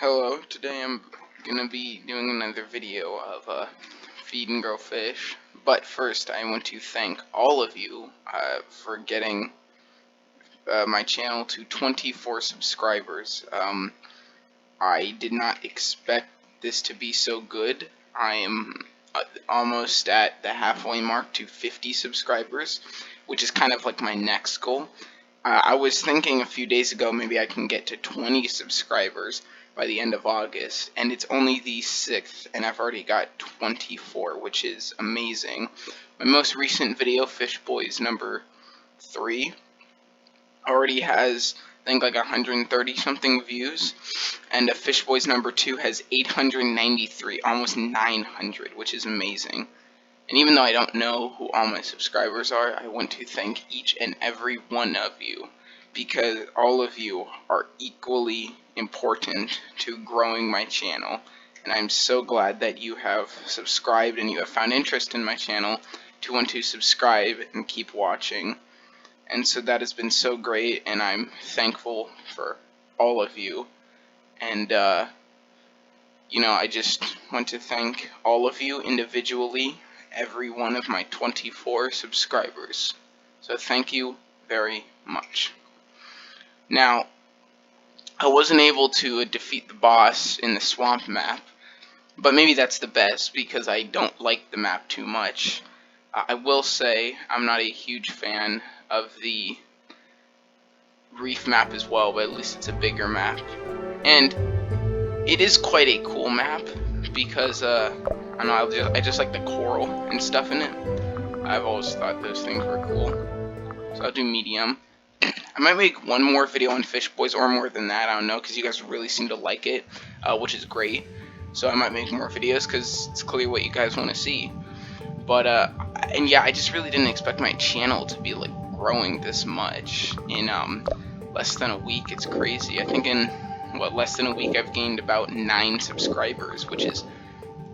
Hello, today I'm gonna be doing another video of feed and grow fish, but first I want to thank all of you for getting my channel to 24 subscribers. I did not expect this to be so good. I am almost at the halfway mark to 50 subscribers, which is kind of like my next goal. I was thinking a few days ago maybe I can get to 20 subscribers by the end of August, and it's only the 6th, and I've already got 24, which is amazing. My most recent video, Fishbois number 3, already has, I think, like 130 something views, and Fishbois number 2 has 893, almost 900, which is amazing. And even though I don't know who all my subscribers are, I want to thank each and every one of you, because all of you are equally important to growing my channel. And I'm so glad that you have subscribed and you have found interest in my channel to want to subscribe and keep watching. And so that has been so great, and I'm thankful for all of you. And I just want to thank all of you individually, every one of my 24 subscribers. So thank you very much. Now, I wasn't able to defeat the boss in the swamp map, but maybe that's the best because I don't like the map too much. I will say I'm not a huge fan of the reef map as well, but at least it's a bigger map. And it is quite a cool map because I don't know, I just like the coral and stuff in it. I've always thought those things were cool. So I'll do medium. I might make one more video on Fishbois, or more than that, I don't know, because you guys really seem to like it, which is great. So I might make more videos because it's clearly what you guys want to see. But and yeah, I just really didn't expect my channel to be like growing this much in less than a week. It's crazy. I think in less than a week I've gained about 9 subscribers, which is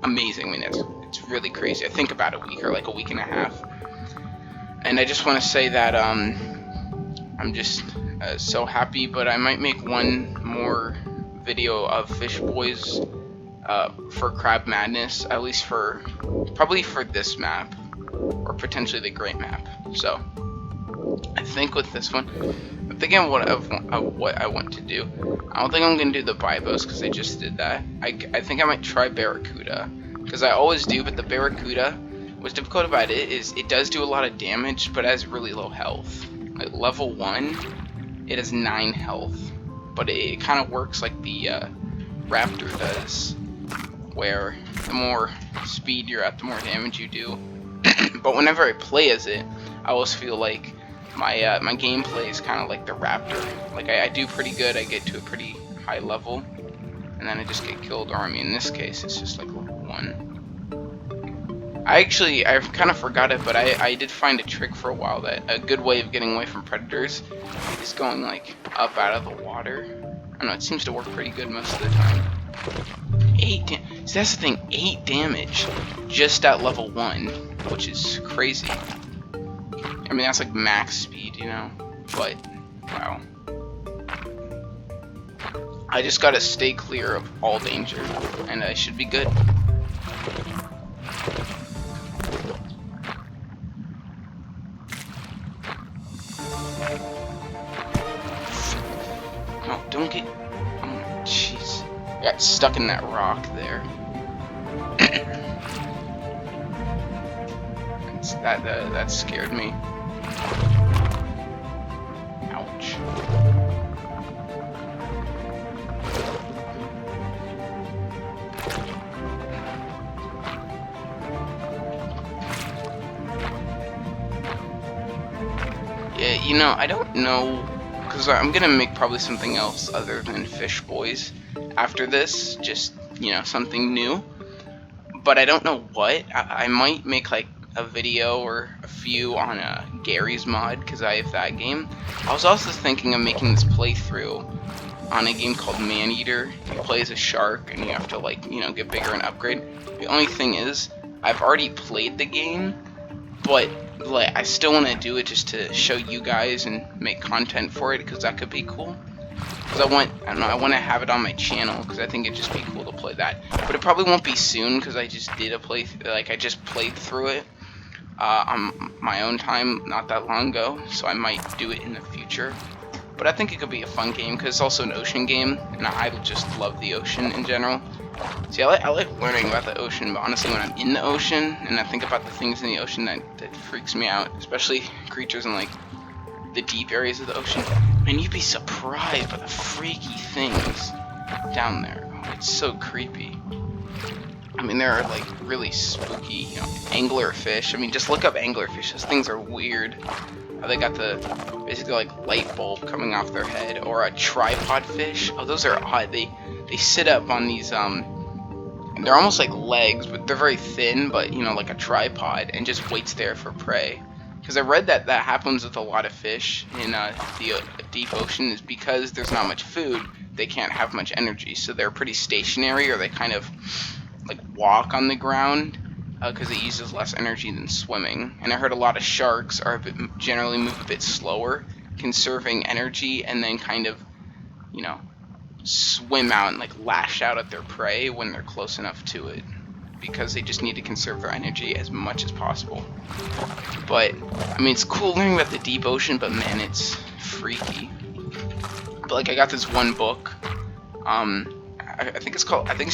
amazing. I mean, it's really crazy. I think about a week or like a week and a half. And I just want to say that I'm just so happy, but I might make one more video of Fishbois for Crab Madness, at least probably for this map, or potentially the Great Map. So I think with this one, I'm thinking what I want to do. I don't think I'm going to do the Bibos because I just did that. I think I might try Barracuda, because I always do, but the Barracuda, what's difficult about it is it does do a lot of damage, but it has really low health. At level 1, it has 9 health, but it kind of works like the Raptor does, where the more speed you're at, the more damage you do. But whenever I play as it, I always feel like my my gameplay is kind of like the Raptor. Like I do pretty good, I get to a pretty high level, and then I just get killed, or I mean in this case it's just like level 1. I kind of forgot it, but I did find a trick for a while that a good way of getting away from predators is going like up out of the water. I don't know, it seems to work pretty good most of the time. 8 see, that's the thing, 8 damage just at level 1, which is crazy. I mean, that's like max speed, you know, but wow. I just gotta stay clear of all danger, and I should be good. No, don't get... Oh, jeez. I got stuck in that rock there. That scared me. Ouch. Yeah, you know, I don't know, because I'm gonna make probably something else other than Fishbois after this, just, you know, something new. But I don't know what. I might make like a video or a few on Gary's mod, because I have that game. I was also thinking of making this playthrough on a game called Maneater. You play as a shark and you have to, like, you know, get bigger and upgrade. The only thing is, I've already played the game, but like I still want to do it just to show you guys and make content for it, because that could be cool. because I don't know, I want to have it on my channel because I think it'd just be cool to play that. But it probably won't be soon because I just did I just played through it on my own time not that long ago, so I might do it in the future. But I think it could be a fun game because it's also an ocean game, and I just love the ocean in general. See, I like learning about the ocean, but honestly, when I'm in the ocean and I think about the things in the ocean, that freaks me out, especially creatures in like the deep areas of the ocean. And you'd be surprised by the freaky things down there. Oh, it's so creepy. I mean, there are like really spooky, you know, anglerfish. I mean, just look up anglerfish. Those things are weird. They got the basically like light bulb coming off their head, or a tripod fish. Oh, those are odd. They sit up on these they're almost like legs, but they're very thin, but you know, like a tripod, and just waits there for prey. Because I read that happens with a lot of fish in the deep ocean, is because there's not much food, they can't have much energy, so they're pretty stationary, or they kind of like walk on the ground because it uses less energy than swimming. And I heard a lot of sharks are generally move a bit slower, conserving energy, and then kind of, you know, swim out and like lash out at their prey when they're close enough to it, because they just need to conserve their energy as much as possible. But I mean, it's cool learning about the deep ocean, but man, it's freaky. But like, I got this one book, I think it's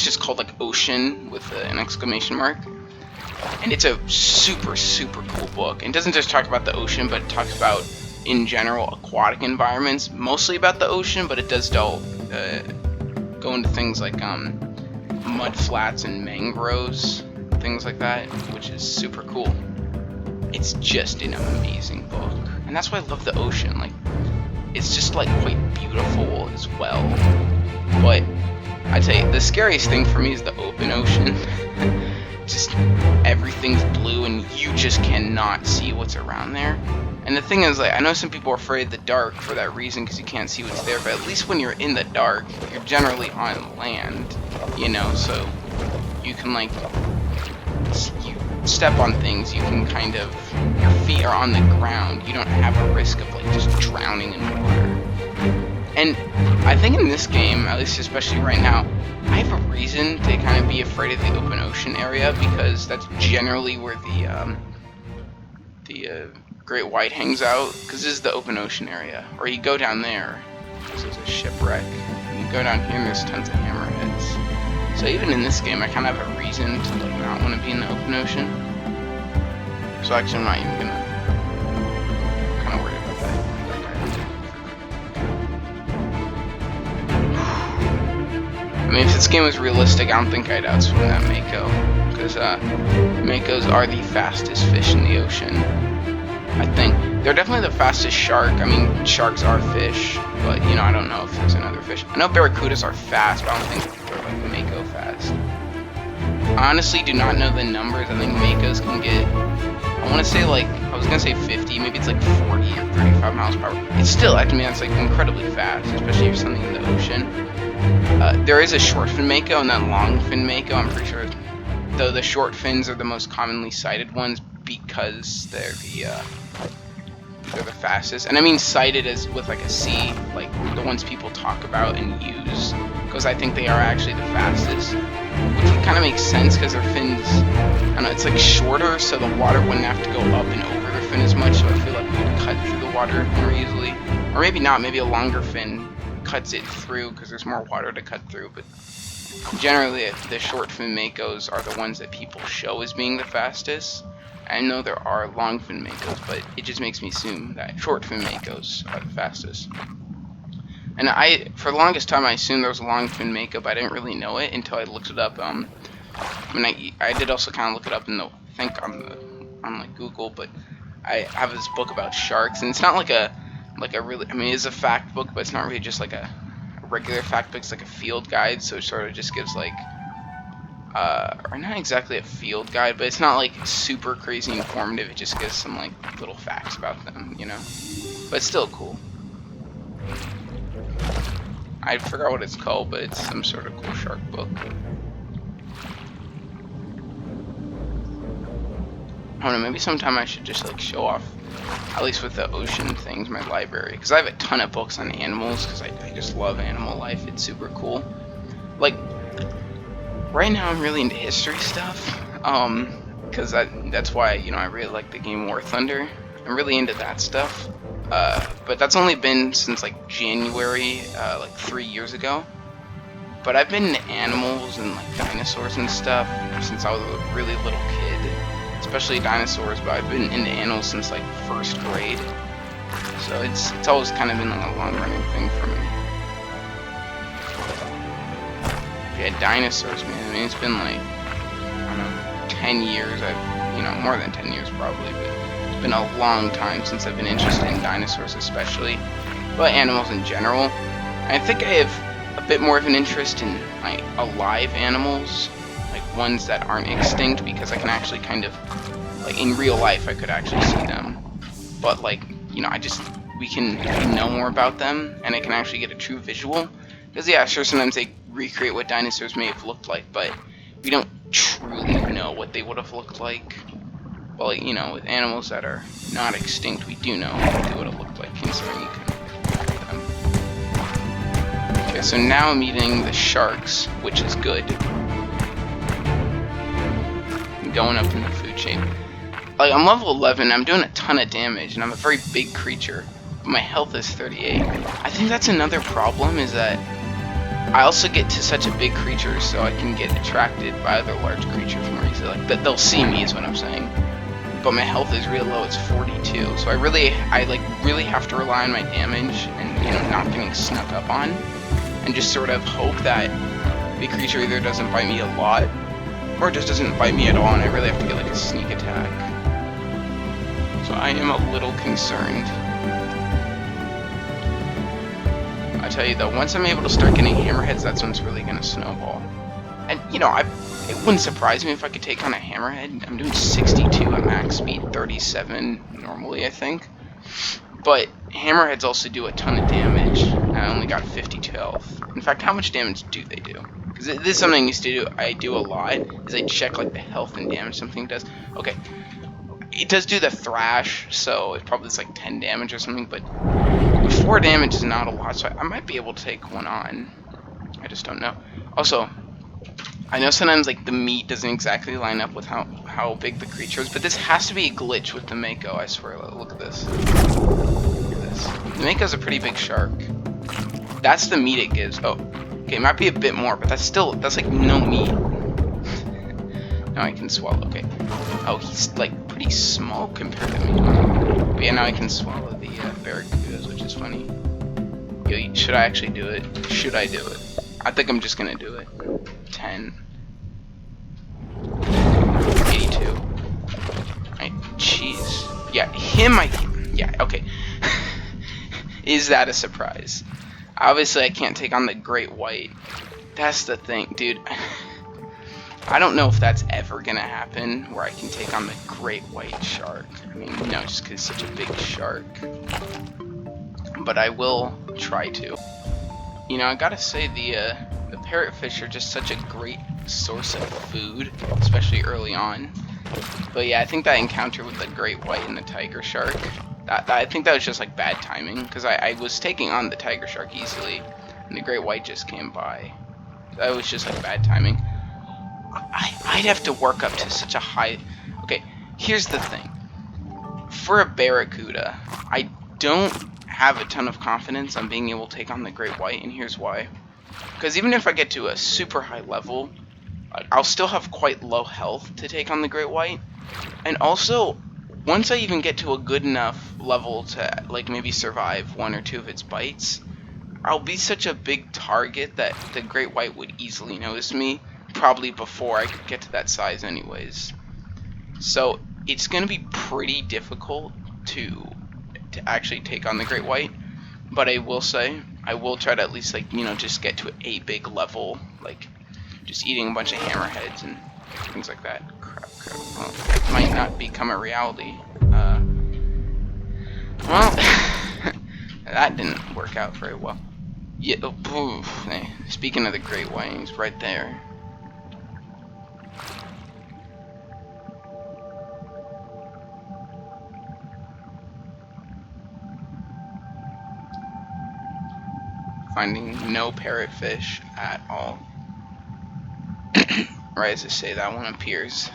just called like Ocean with an exclamation mark, and it's a super cool book. And it doesn't just talk about the ocean, but it talks about in general aquatic environments, mostly about the ocean, but it does go into things like mud flats and mangroves, things like that, which is super cool. It's just an amazing book, and that's why I love the ocean. Like, it's just like quite beautiful as well. But I'd say the scariest thing for me is the open ocean. Just everything's blue and you just cannot see what's around there. And the thing is, like, I know some people are afraid of the dark for that reason, because you can't see what's there, but at least when you're in the dark, you're generally on land, you know, so you can, like, you step on things, you can kind of, your feet are on the ground, you don't have a risk of, like, just drowning in water. And I think in this game, at least especially right now, I have a reason to kind of be afraid of the open ocean area, because that's generally where the great white hangs out, because this is the open ocean area. Or you go down there, this is a shipwreck, and you go down here and there's tons of hammerheads. So even in this game, I kind of have a reason to like not want to be in the open ocean. So actually, I'm not even gonna kind of worry about that. I mean, if this game was realistic, I don't think I'd outswim that mako, because makos are the fastest fish in the ocean. I think they're definitely the fastest shark. I mean, sharks are fish, but you know, I don't know if there's another fish. I know barracudas are fast, but I don't think they're like mako fast. I honestly do not know the numbers. I think makos can get, I want to say like, I was gonna say 50, maybe it's like 40 or 35 miles per hour. It's still, I mean, that's like incredibly fast, especially if something in the ocean. There is a short fin mako and then long fin mako. I'm pretty sure, though the short fins are the most commonly cited ones because they're the fastest. And I mean cited as with like a C, like the ones people talk about and use, because I think they are actually the fastest, which kind of makes sense because their fins, I don't know, it's like shorter, so the water wouldn't have to go up and over their fin as much, so I feel like we could cut through the water more easily. Or maybe not, maybe a longer fin cuts it through because there's more water to cut through, but generally the short fin makos are the ones that people show as being the fastest. I know there are long fin makos, but it just makes me assume that short fin makos are the fastest. And for the longest time, I assumed there was a long fin mako, but I didn't really know it until I looked it up. I mean, I did also kind of look it up in the, I think on like Google, but I have this book about sharks, and it's not like a really, I mean, it's a fact book, but it's not really just like a regular fact book. It's like a field guide, so it sort of just gives like, or not exactly a field guide, but it's not like super crazy informative. It just gives some like little facts about them, you know. But it's still cool. I forgot what it's called, but it's some sort of cool shark book. I don't know, maybe sometime I should just like show off at least with the ocean things, my library, because I have a ton of books on animals, because I just love animal life. It's super cool. Like, right now I'm really into history stuff, because that's why, you know, I really like the game War Thunder. I'm really into that stuff, but that's only been since like January, like 3 years ago. But I've been into animals and like dinosaurs and stuff since I was a really little kid, especially dinosaurs. But I've been into animals since like first grade, so it's always kind of been like a long running thing for me. Yeah, dinosaurs, man. I mean, it's been like, I don't know, 10 years. You know, more than 10 years probably, but it's been a long time since I've been interested in dinosaurs, especially, but animals in general. I think I have a bit more of an interest in like alive animals, like ones that aren't extinct, because I can actually kind of, like in real life, I could actually see them. But like, you know, we can know more about them, and I can actually get a true visual. Because yeah, sure, sometimes they recreate what dinosaurs may have looked like, but we don't truly know what they would have looked like. Well, like, you know, with animals that are not extinct, we do know what they would have looked like, considering you can track them. Okay, so now I'm eating the sharks, which is good. I'm going up in the food chain. Like, I'm level 11, I'm doing a ton of damage, and I'm a very big creature, but my health is 38. I think that's another problem, is that I also get to such a big creature, so I can get attracted by other large creatures more easily. Like, that they'll see me is what I'm saying. But my health is real low, it's 42, so I really have to rely on my damage and, you know, not getting snuck up on, and just sort of hope that the creature either doesn't bite me a lot, or just doesn't bite me at all, and I really have to get like a sneak attack. So I am a little concerned. I tell you though, once I'm able to start getting hammerheads, that's when it's really gonna snowball. And you know, it wouldn't surprise me if I could take on a hammerhead. I'm doing 62 at max speed, 37 normally, I think. But hammerheads also do a ton of damage, and I only got 52 health. In fact, how much damage do they do? Because this is something I do a lot, is I check like the health and damage something does. Okay, it does do the thrash, so it probably does like 10 damage or something, but 4 damage is not a lot, so I might be able to take one on. I just don't know. Also, I know sometimes like the meat doesn't exactly line up with how big the creature is, but this has to be a glitch with the Mako, I swear. Look at this. Look at this. The Mako's a pretty big shark. That's the meat it gives. Oh, okay, it might be a bit more, but that's like no meat. Now I can swallow, okay. Oh, he's like pretty small compared to me. But yeah, now I can swallow the Barracudas, which is funny. Yo, should I actually do it? Should I do it? I think I'm just gonna do it. 10. 82. Right, jeez. Yeah, yeah, okay. Is that a surprise? Obviously, I can't take on the great white. That's the thing, dude. I don't know if that's ever gonna happen, where I can take on the great white shark. I mean, you know, just because it's such a big shark. But I will try to. You know, I gotta say, the parrotfish are just such a great source of food, especially early on. But yeah, I think that encounter with the great white and the tiger shark, I think that was just like bad timing, because I was taking on the tiger shark easily, and the great white just came by. That was just like bad timing. I'd have to work up to such a high... Okay, here's the thing. For a Barracuda, I don't have a ton of confidence on being able to take on the great white, and here's why. Because even if I get to a super high level, I'll still have quite low health to take on the great white. And also, once I even get to a good enough level to like maybe survive 1 or 2 of its bites, I'll be such a big target that the great white would easily notice me, probably before I could get to that size anyways. So it's going to be pretty difficult to actually take on the great white, but I will say, I will try to at least, like, you know, just get to a big level, like just eating a bunch of hammerheads and things like that. Crap. Well, it might not become a reality. Well, that didn't work out very well. Yeah, hey, speaking of the great white, he's right there. finding no parrotfish at all. Right as I say that, one appears.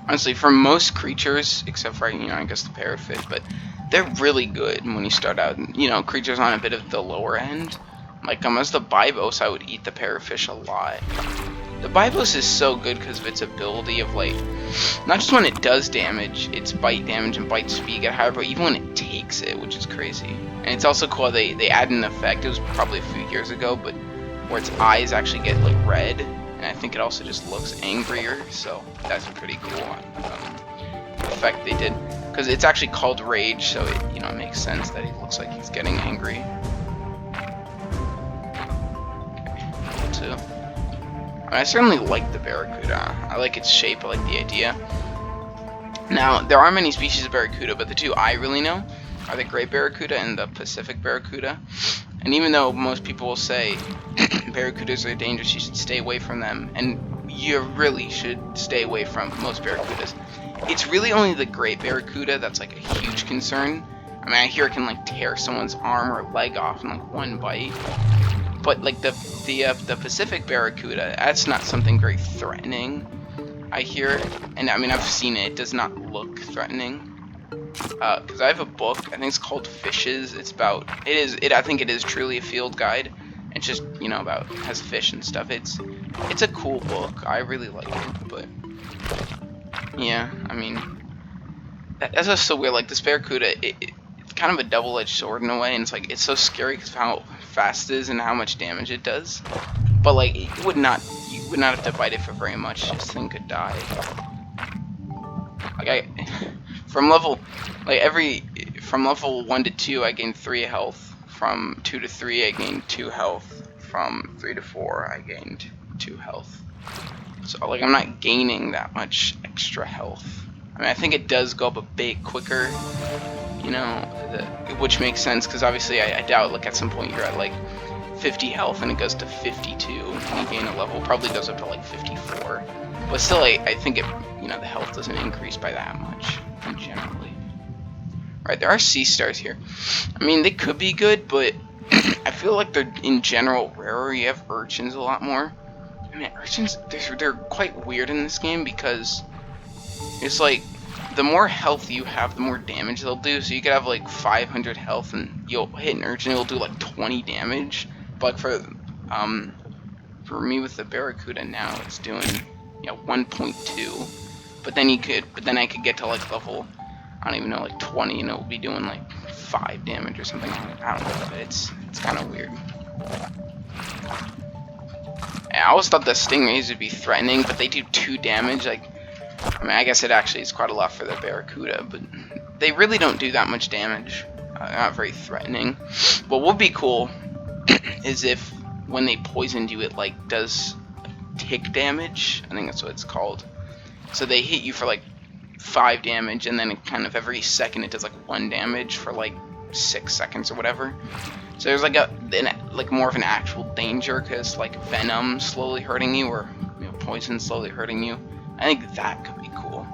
Honestly, for most creatures, except for, I guess the parrotfish, but they're really good when you start out. Creatures on a bit of the lower end. Like, as the Bibos, I would eat the parrotfish a lot. The Bibos is so good because of its ability of, like, not just when it does damage, its bite damage and bite speed get higher, but even when it takes it, which is crazy. And it's also cool they add an effect, it was probably a few years ago, but where its eyes actually get, like, red. And I think it also just looks angrier, so that's a pretty cool effect they did. Because it's actually called Rage, so it makes sense that he looks like he's getting angry. Okay, two. I certainly like the Barracuda. I like its shape, I like the idea. Now, there are many species of Barracuda, but the two I really know are the Great Barracuda and the Pacific Barracuda. And even though most people will say Barracudas are dangerous, you should stay away from them, and you really should stay away from most Barracudas, it's really only the Great Barracuda that's like a huge concern. I mean, I hear it can like tear someone's arm or leg off in like one bite. But like the Pacific Barracuda, that's not something very threatening, I hear. And I mean, I've seen it. It does not look threatening. Because I have a book. I think it's called Fishes. It's about. I think it is truly a field guide. It's just about has fish and stuff. It's a cool book. I really like it. But yeah, I mean, that's just so weird. Like this Barracuda, it's kind of a double-edged sword in a way, and it's so scary because of how fast it is and how much damage it does. But like you would not have to fight it for very much. This thing could die. Like from level 1 to 2 I gained 3 health. From 2 to 3 I gained 2 health. From 3 to 4 I gained 2 health. So like I'm not gaining that much extra health. I mean, I think it does go up a bit quicker, which makes sense because obviously I doubt like at some point you're at like 50 health and it goes to 52 and you gain a level, probably goes up to like 54. But still, I think it, the health doesn't increase by that much generally. Right, there are sea stars here. I mean, they could be good, but I feel like they're in general rarer. You have urchins a lot more. I mean, urchins, they're quite weird in this game because it's like the more health you have, the more damage they'll do. So you could have like 500 health and you'll hit an urchin, it'll do like 20 damage. But for me with the Barracuda now, it's doing 1.2. But then I could get to like level, I don't even know, like 20, and it'll be doing like 5 damage or something. I don't know, but it's kind of weird. I always thought the stingrays would be threatening, but they do 2 damage. Like, I mean, I guess it actually is quite a lot for the Barracuda, but they really don't do that much damage. They're not very threatening. What would be cool is if when they poisoned you, it like does tick damage. I think that's what it's called. So they hit you for like 5 damage, and then it kind of every second it does like 1 damage for like 6 seconds or whatever. So there's like more of an actual danger because like venom slowly hurting you or poison slowly hurting you. I think that could be cool.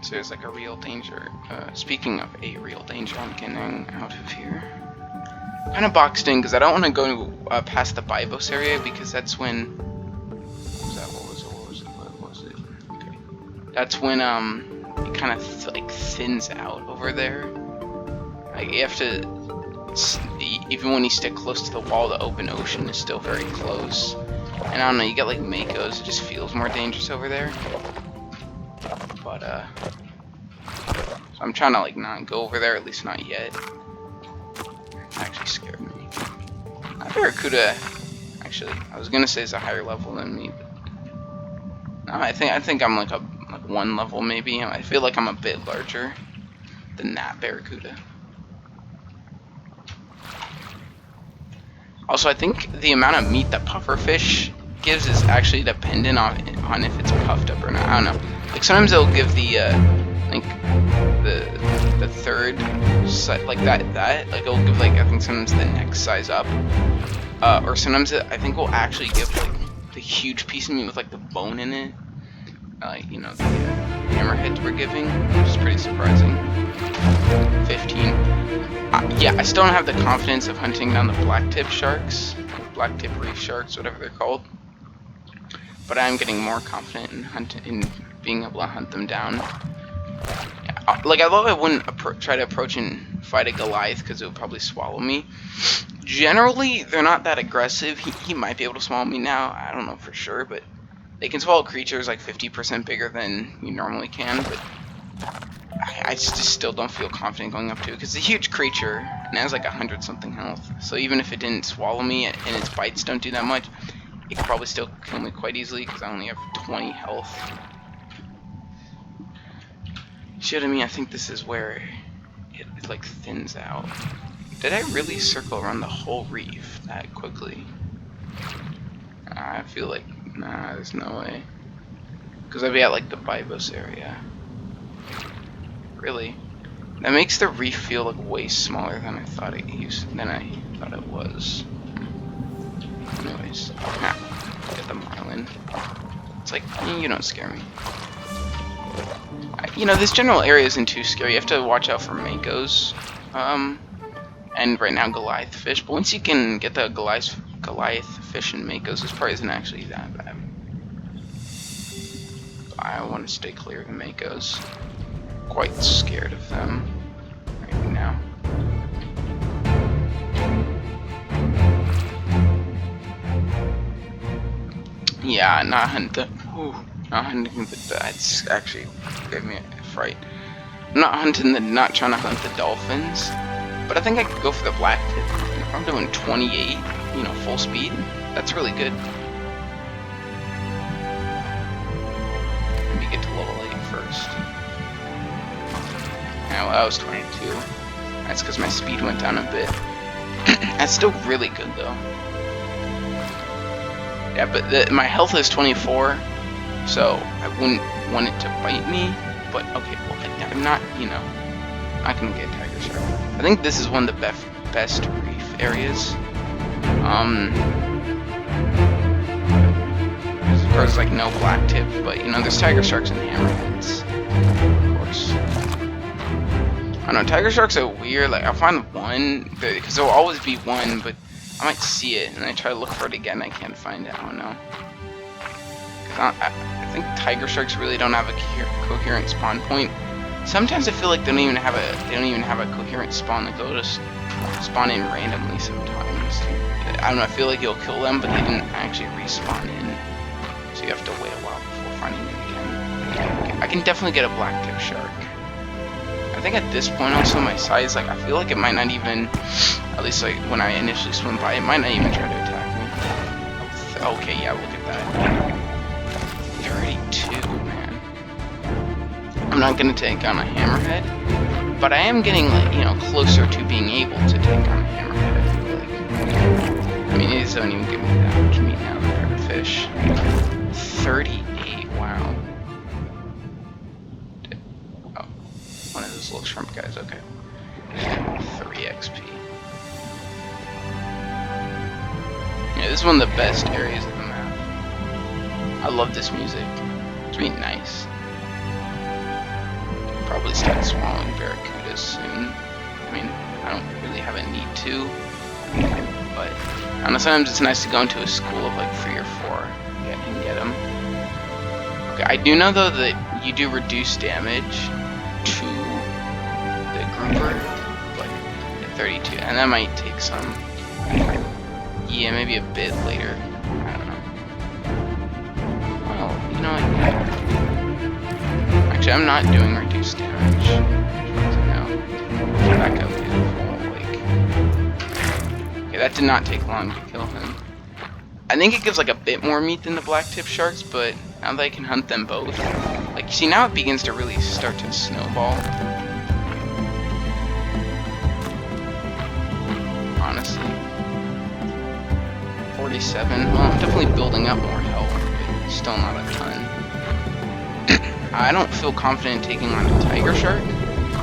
So there's like a real danger. Speaking of a real danger, I'm getting out of here. Kind of boxed in because I don't want to go past the Bibos area because that's when. What was it? Okay. That's when it kind of like thins out over there. Like you have to, even when you stick close to the wall, the open ocean is still very close. And I don't know, you get like Makos, it just feels more dangerous over there. But so I'm trying to like not go over there, at least not yet. It actually scared me. Barracuda, actually, I was gonna say is a higher level than me, but no, I think I'm like 1 level maybe. I feel like I'm a bit larger than that Barracuda. Also, I think the amount of meat that pufferfish gives is actually dependent on if it's puffed up or not. I don't know. Like sometimes they'll give the third like that like it'll give like I think sometimes the next size up, or sometimes I think will actually give like the huge piece of meat with like the bone in it. You know, the hammerheads we're giving, which is pretty surprising. 15. Yeah, I still don't have the confidence of hunting down the blacktip sharks, blacktip reef sharks, whatever they're called. But I am getting more confident in being able to hunt them down. Yeah, like, although I wouldn't try to approach and fight a Goliath because it would probably swallow me. Generally, they're not that aggressive. He might be able to swallow me now. I don't know for sure, but they can swallow creatures like 50% bigger than you normally can. But I just still don't feel confident going up to it because it's a huge creature and it has like 100-something health. So even if it didn't swallow me and its bites don't do that much, it could probably still kill me quite easily because I only have 20 health. Shit, I mean, I think this is where it like thins out. Did I really circle around the whole reef that quickly? I feel like, nah, there's no way. Because I'd be at like the Bibos area. Really? That makes the reef feel like way smaller than I thought it was. Anyways, get the marlin. It's like, you don't scare me. You know, this general area isn't too scary. You have to watch out for makos. And right now Goliath fish. But once you can get the Goliath fish and makos, this part isn't actually that bad. I want to stay clear of the makos. Quite scared of them right now. Yeah, not hunting that's actually gave me a fright. I'm not trying to hunt the dolphins, but I think I could go for the blacktip. If I'm doing 28, you know, full speed, that's really good. Maybe get to level 8 first. Yeah, well, I was 22. That's because my speed went down a bit. That's still really good though. Yeah, but my health is 24, so I wouldn't want it to bite me. But okay, well, I'm not, you know, not gonna get a tiger shark. I think this is one of the best reef areas. Of course, like no blacktip, but you know, there's tiger sharks and hammerheads, of course. I don't know, tiger sharks are weird. Like, I'll find one because there'll always be one, but I might see it and I try to look for it again. I can't find it. I don't know. I think tiger sharks really don't have a coherent spawn point. Sometimes I feel like they don't even have a coherent spawn. Like they'll just spawn in randomly sometimes. I don't know. I feel like you'll kill them, but they didn't actually respawn in. So you have to wait a while before finding them again. Okay, I can definitely get a blacktip shark. I think at this point also my size, like I feel like it might not even, at least like when I initially swim by, it might not even try to attack me. Okay, yeah, look at that. 32, man. I'm not gonna take on a hammerhead, but I am getting, like, you know, closer to being able to take on a hammerhead, I feel like. I mean, it don't even give me that much meat now compared to fish. 38, wow. Oh, one of those little shrimp guys, okay. 3 XP. Yeah, this is one of the best areas of the map. I love this music. It's really nice. Probably start swallowing barracudas soon. I mean, I don't really have a need to, but I don't know, sometimes it's nice to go into a school of like 3 or 4 and get them. Okay, I do know though that you do reduce damage to the grouper, but at 32, and that might take some. Yeah, maybe a bit later. I don't know. Well, you know what? Actually, I'm not doing reduced damage. No. Back up, beautiful. Like. Okay, that did not take long to kill him. I think it gives like a bit more meat than the blacktip sharks, but now that I can hunt them both, like, you see, now it begins to really start to snowball. Honestly. 47. Well, I'm definitely building up more health, but still not a ton. I don't feel confident in taking on a tiger shark,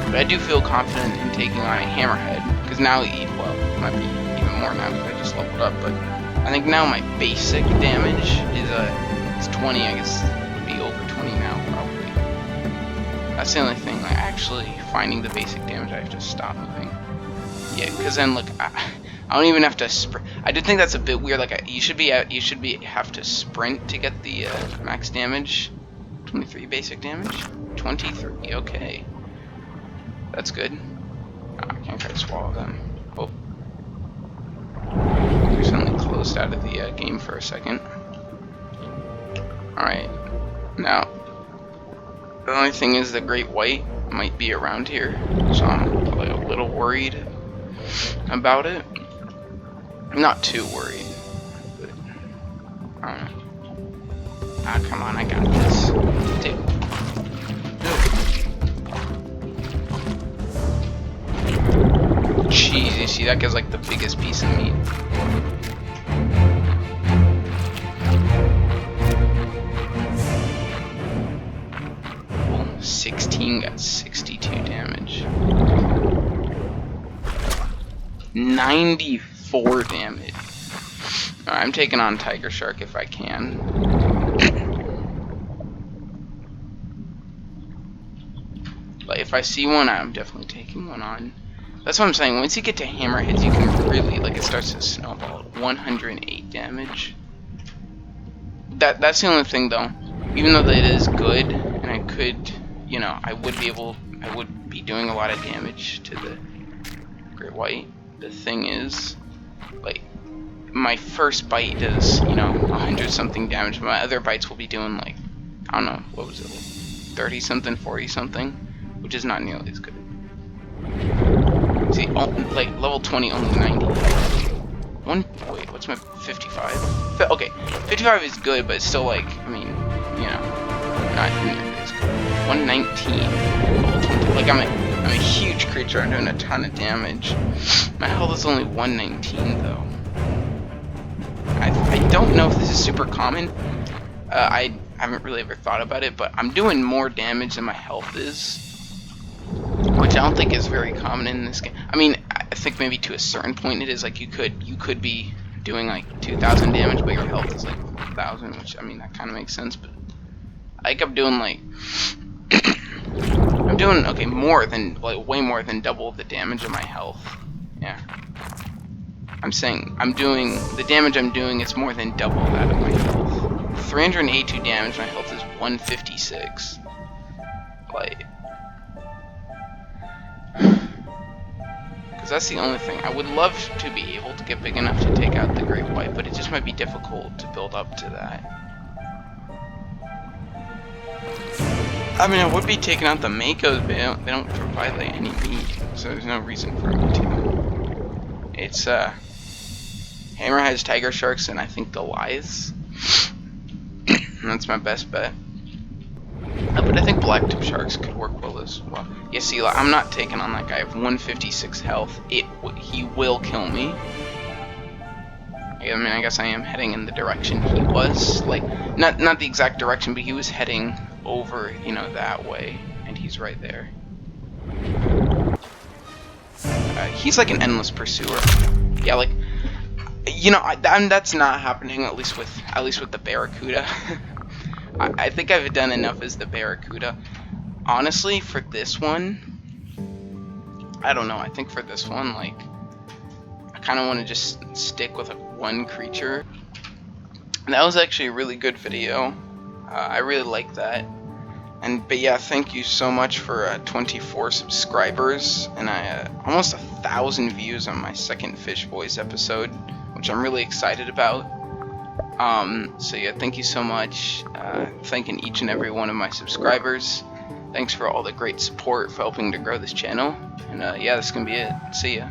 but I do feel confident in taking on a hammerhead, because now, well, it might be even more now because I just leveled up, but I think now my basic damage is 20. I guess it would be over 20 now, probably. That's the only thing. Like, actually finding the basic damage, I have to stop moving. Yeah, because then look, I don't even have to sprint. I did think that's a bit weird. Like, you should have to sprint to get the max damage. 23 basic damage. 23. Okay, that's good. Oh, I can't quite swallow them. Oh, we suddenly closed out of the game for a second. All right, now the only thing is the great white might be around here, so I'm probably a little worried about it. I'm not too worried, but I don't know. Ah, come on, I got this. Dude. Jeez, you see, that guy's like the biggest piece of meat. Oh, 16 got 62 damage. 94 damage. Alright, I'm taking on Tiger Shark if I can. Like, if I see one, I'm definitely taking one on. That's what I'm saying. Once you get to hammerheads, you can really, like, it starts to snowball. 108 damage. That's the only thing, though. Even though that is good, and I could, you know, I would be doing a lot of damage to the great white. The thing is, like, my first bite does, you know, 100 something damage. My other bites will be doing, like, I don't know, what was it, 30 something, 40 something, which is not nearly as good. See, like, level 20 only 90. Wait, what's my 55? Okay, 55 is good, but it's still, like, I mean, you know, not nearly as good. 119, level 20. Like, I'm a huge creature. I'm doing a ton of damage. My health is only 119, though. I don't know if this is super common. I haven't really ever thought about it, but I'm doing more damage than my health is, which I don't think is very common in this game. I mean, I think maybe to a certain point it is. Like, you could be doing like 2,000 damage, but your health is like 4,000, which, I mean, that kind of makes sense. But I think I'm doing like I'm doing okay, more than, like, way more than double the damage of my health. Yeah, I'm saying the damage I'm doing is more than double that of my health. 382 damage. My health is 156. Like, because that's the only thing. I would love to be able to get big enough to take out the great white, but it just might be difficult to build up to that. I mean, I would be taking out the Makos, but they don't provide like any meat, so there's no reason for me to. It's Hammerheads, Tiger Sharks, and I think Goliaths. That's my best bet. But I think Blacktip Sharks could work well as well. Yeah, see, like, I'm not taking on that guy. I have 156 health. He will kill me. I mean, I guess I am heading in the direction he was. Like, not the exact direction, but he was heading over, you know, that way. And he's right there. He's like an endless pursuer. Yeah, like, you know, that's not happening, at least with the Barracuda. I think I've done enough as the Barracuda. Honestly, for this one, I don't know. I think for this one, like, I kind of want to just stick with like one creature. And that was actually a really good video. I really like that. But yeah, thank you so much for 24 subscribers and almost 1,000 views on my second Fishbois episode, which I'm really excited about. So yeah, thank you so much. Thanking each and every one of my subscribers. Thanks for all the great support for helping to grow this channel. And yeah, that's gonna be it. See ya.